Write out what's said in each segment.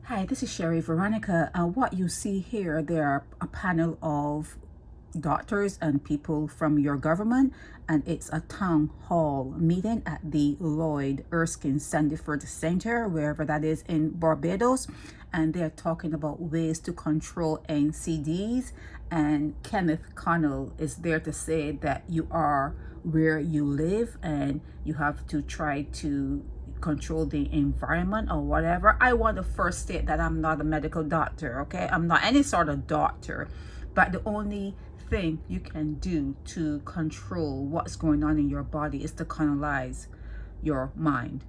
Hi, this is Sherry Veronica. What you see here, there are a panel of doctors and people from your government, and it's a town hall meeting at the Lloyd Erskine Sandiford Center, wherever that is in Barbados, and they're talking about ways to control NCDs. And Kenneth Connell is there to say that you are where you live and you have to try to control the environment or whatever. I want to first state that I'm not a medical doctor, okay? I'm not any sort of doctor, but the only thing you can do to control what's going on in your body is to colonize your mind.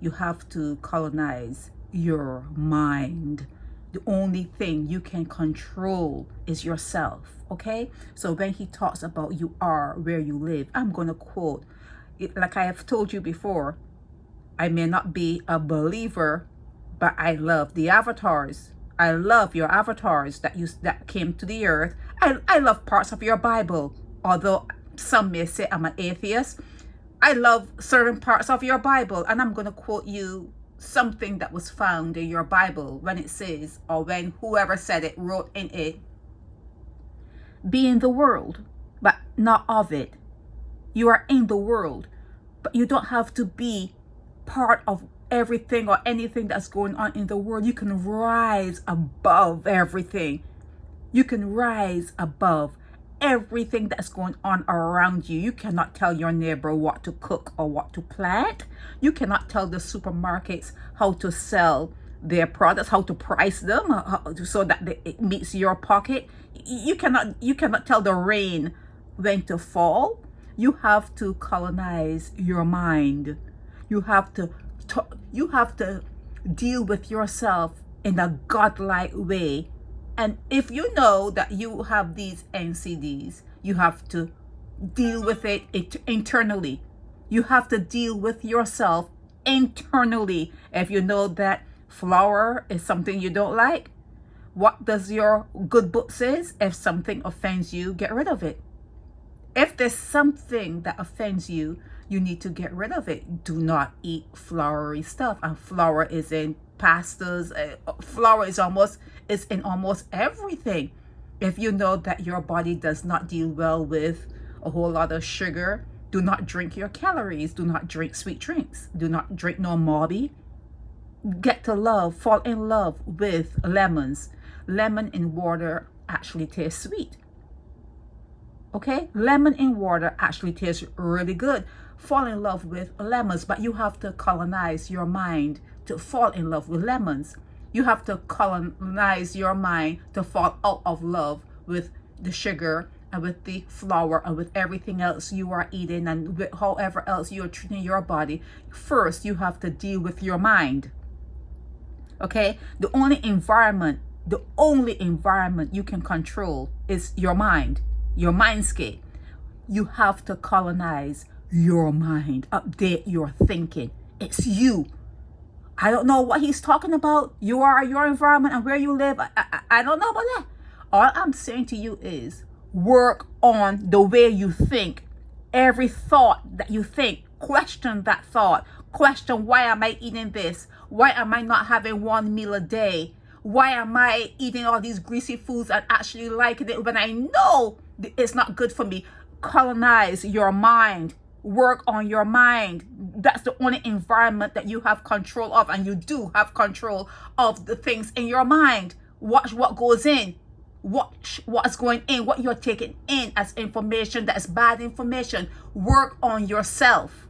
You have to colonize your mind. The only thing you can control is yourself, okay? So when he talks about you are where you live, I'm going to quote, like I have told you before, I may not be a believer, but I love the avatars. I love your avatars that came to the earth. I love parts of your Bible, although some may say I'm an atheist. I love certain parts of your Bible, and I'm going to quote you something that was found in your Bible when it says, or when whoever said it wrote in it, be in the world, but not of it. You are in the world, but you don't have to be part of everything or anything that's going on in the world. You can rise above everything. You can rise above everything that's going on around you. You cannot tell your neighbor what to cook or what to plant. You cannot tell the supermarkets how to sell their products, how to price them so that it meets your pocket. You cannot tell the rain when to fall. You have to colonize your mind. You have to deal with yourself in a godlike way. And if you know that you have these NCDs, you have to deal with it internally. You have to deal with yourself internally. If you know that flour is something you don't like, what does your good book says? If something offends you, get rid of it. If there's something that offends you, you need to get rid of it. Do not eat floury stuff. And flour is in pastas. Flour is in almost everything. If you know that your body does not deal well with a whole lot of sugar, do not drink your calories. Do not drink sweet drinks. Do not drink no Mobby. Get to fall in love with lemons. Lemon in water actually tastes sweet. Okay, lemon in water actually tastes really good. Fall in love with lemons, but you have to colonize your mind to fall in love with lemons. You have to colonize your mind to fall out of love with the sugar and with the flour and with everything else you are eating and with however else you are treating your body. First, you have to deal with your mind. Okay, the only environment you can control is your mind. Your mindscape. You have to colonize your mind, update your thinking. It's you. I don't know what he's talking about. You are your environment and where you live. I don't know about that. All I'm saying to you is work on the way you think. Every thought that you think, question that thought. Question, why am I eating this? Why am I not having one meal a day? Why am I eating all these greasy foods and actually liking it when I know it's not good for me? Colonize your mind. Work on your mind. That's the only environment that you have control of, and you do have control of the things in your mind. Watch what goes in. Watch what's going in, what you're taking in as information that is bad information. Work on yourself.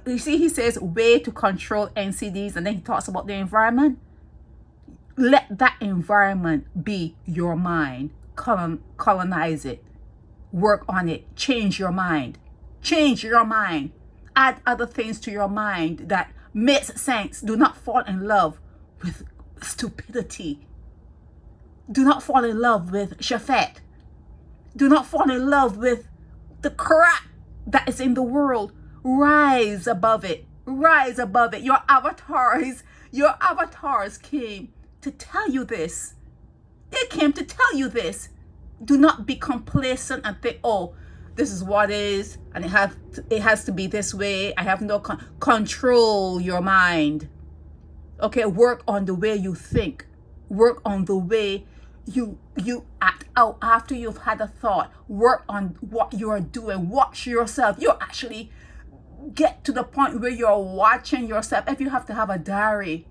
You see, he says way to control NCDs, and then he talks about the environment. Let that environment be your mind. Colonize it. Work on it. Change your mind. Change your mind. Add other things to your mind that makes sense. Do not fall in love with stupidity. Do not fall in love with Shafet. Do not fall in love with the crap that is in the world. Rise above it. Rise above it. Your avatars came to tell you this. They came to tell you this. Do not be complacent and think, oh, this is what is, and it has to be this way. I have no control your mind. Okay, work on the way you think. Work on the way you act out after you've had a thought. Work on what you are doing. Watch yourself. You actually get to the point where you're watching yourself. If you have to have a diary,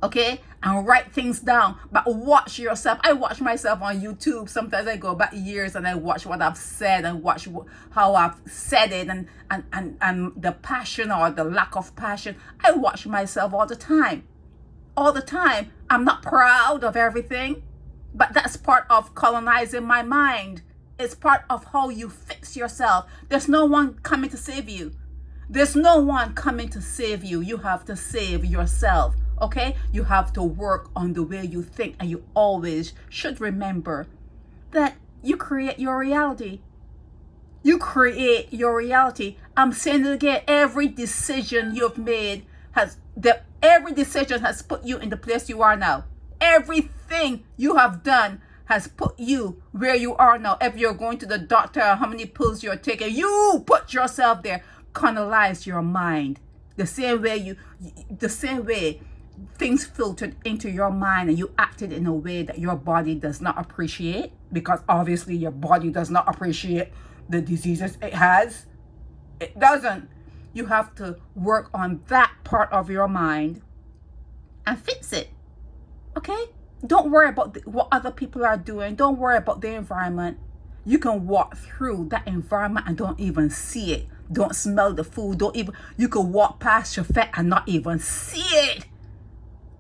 okay, and write things down, but watch yourself. I watch myself on YouTube. Sometimes I go back years and I watch what I've said and watch how I've said it, and the passion or the lack of passion. I watch myself all the time. All the time. I'm not proud of everything, but that's part of colonizing my mind. It's part of how you fix yourself. There's no one coming to save you. There's no one coming to save you. You have to save yourself. Okay? You have to work on the way you think, and you always should remember that you create your reality. You create your reality. I'm saying it again. Every decision you've made every decision has put you in the place you are now. Everything you have done has put you where you are now. If you're going to the doctor, how many pills you're taking, you put yourself there. Colonize your mind. The same way things filtered into your mind and you acted in a way that your body does not appreciate, because obviously your body does not appreciate the diseases it has. It doesn't. You have to work on that part of your mind and fix it. Okay? Don't worry about what other people are doing. Don't worry about the environment. You can walk through that environment and don't even see it. Don't smell the food. You can walk past your fat and not even see it.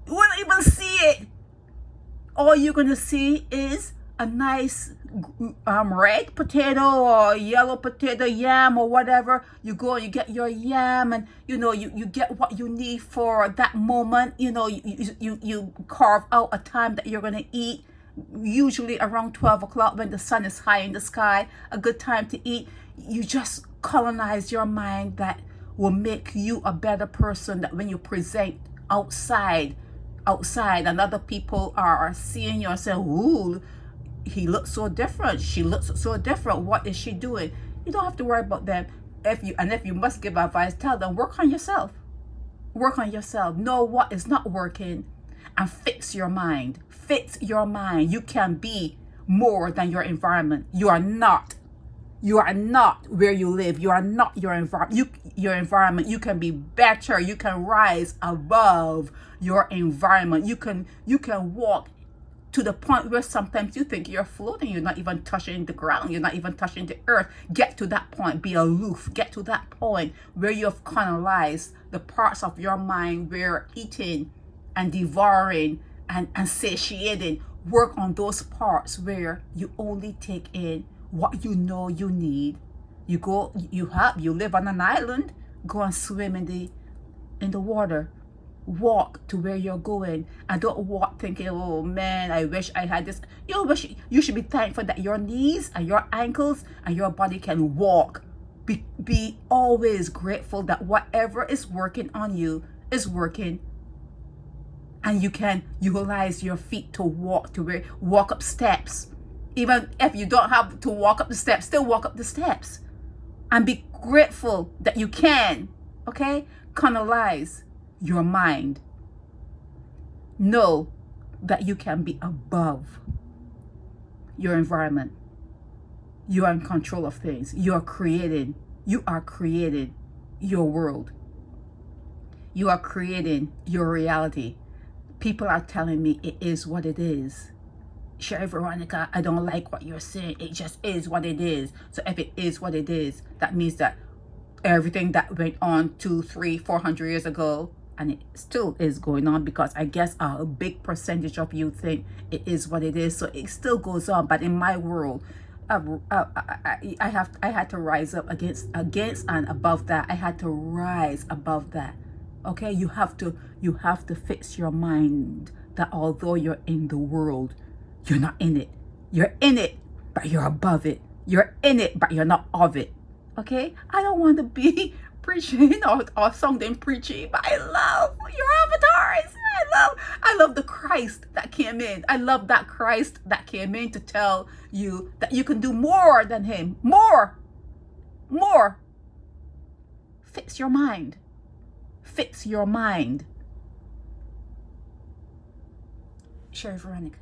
You won't even see it. All you're going to see is a nice red potato or yellow potato, yam or whatever. You go and you get your yam, and you get what you need for that moment. You carve out a time that you're going to eat, usually around 12 o'clock when the sun is high in the sky, a good time to eat. You just colonize your mind. That will make you a better person, that when you present outside and other people are seeing you and saying, ooh, he looks so different, she looks so different, what is she doing? You don't have to worry about them. If you must give advice, tell them, work on yourself. Work on yourself. Know what is not working and fix your mind. Fix your mind. You can be more than your environment. You are not where you live. You are not your environment. Your environment. You can be better. You can rise above your environment. You can walk to the point where sometimes you think you're floating. You're not even touching the ground. You're not even touching the earth. Get to that point. Be aloof. Get to that point where you have colonized the parts of your mind where eating and devouring and satiating. Work on those parts where you only take in what you know you need. You live on an island. Go and swim in the water. Walk to where you're going, and don't walk thinking, oh man, I wish I had this. You should be thankful that your knees and your ankles and your body can walk. Be always grateful that whatever is working on you is working, and you can utilize your feet to walk up steps. Even if you don't have to walk up the steps, still walk up the steps, and be grateful that you can. Okay, colonize your mind. Know that you can be above your environment. You are in control of things. You are creating your world. You are creating your reality. People are telling me it is what it is. Sherry Veronica, I don't like what you're saying. It just is what it is. So if it is what it is, that means that everything that went on 200, 300, 400 years ago, and it still is going on, because I guess a big percentage of you think it is what it is, so it still goes on. But in my world, I had to rise up against and above that. I had to rise above that. Okay, you have to fix your mind that although you're in the world, you're not in it. You're in it, but you're above it. You're in it, but you're not of it. Okay, I don't want to be preaching or something preachy, but I love your avatars. I love the Christ that came in. I love that Christ that came in to tell you that you can do more than him. More. Fix your mind. Fix your mind. Sherry Veronica.